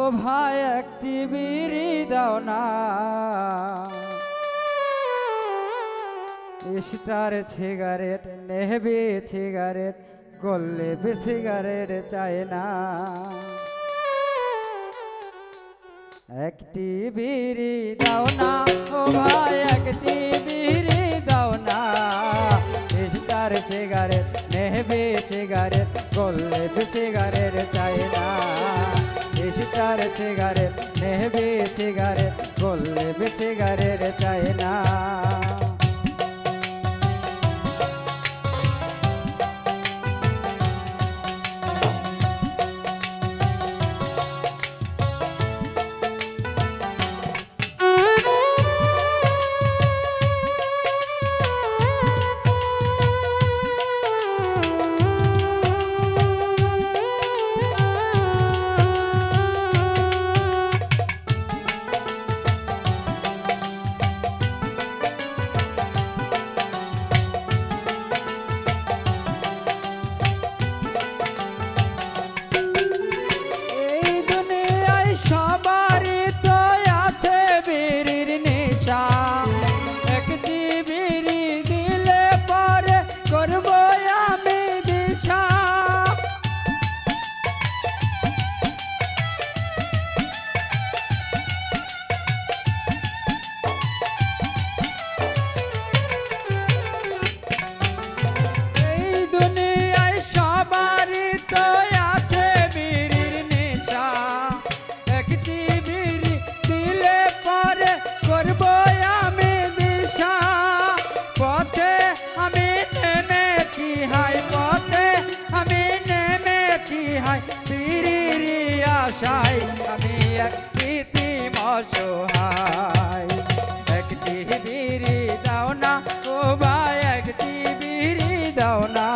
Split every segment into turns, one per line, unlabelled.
ও ভাই একটি বিড়ি দাও না, স্টার সিগারেট নেবে সিগারেট গোল্লেপে সিগারেট চাই না। একটি বিড়ি দাও না ও ভাই একটি বিড়ি দাও না, স্টার সিগারেট নেবে সিগারেট গোল্লেপে সিগারেট চাই না। স্টার সিগারেট নেবে সিগারেট গোল্লেপে সিগারেট চাই না। আশায় আমি একটি অসহায়, একটি বিড়ি দাও না ও ভাই একটি বিড়ি দাও না।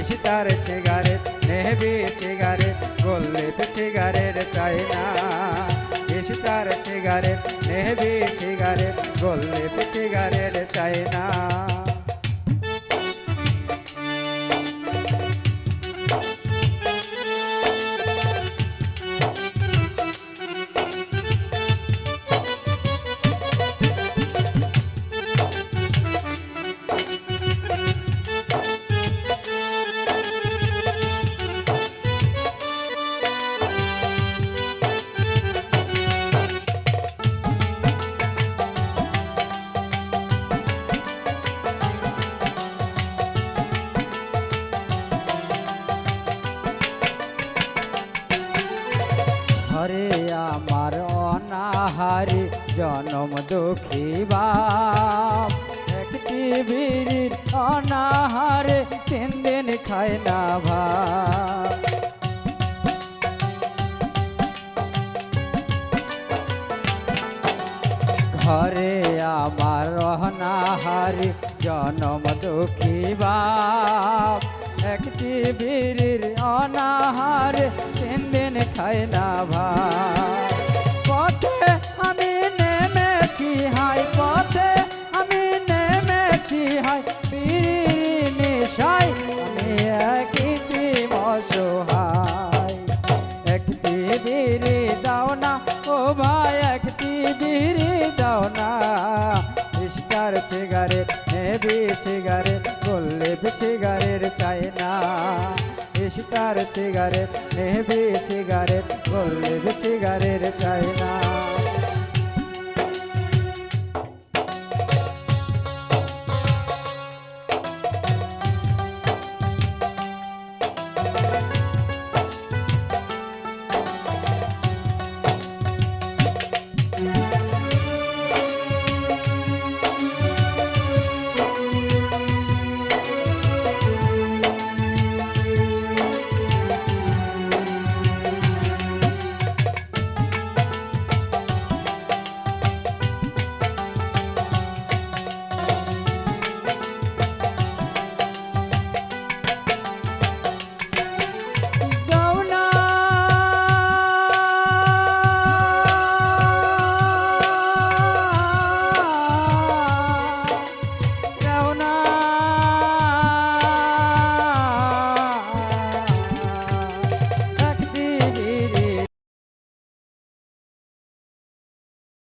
স্টার সিগারেট নেবে সিগারেট গোল্লেপে সিগারেট চাই না। স্টার সিগারেট নেবে সিগারেট গোল্লেপে সিগারেট চাই না। ঘরে আমার অনাহারি জনম দুঃখী বাপ, একটি বিড়ির অনাহারে 3 দিন খায় না ভাত। ঘরে আমার অনাহারি জনম দুঃখী বাপ, একটি বিড়ির অনাহারে 3 দিন খায় না ভাত। পথে আমি নেমেছি হাই, পথে আমি নেমেছি হাই, বিড়ির নেশায় আমি একটি অসহায়। একটি বিড়ি দাও না ও ভাই একটি বিড়ি দাও না। স্টার সিগারেট নেবে সিগারেট গোল্লেপে সিগারেট চাই না। স্টার সিগারেট নেবে সিগারেট গোল্লেপে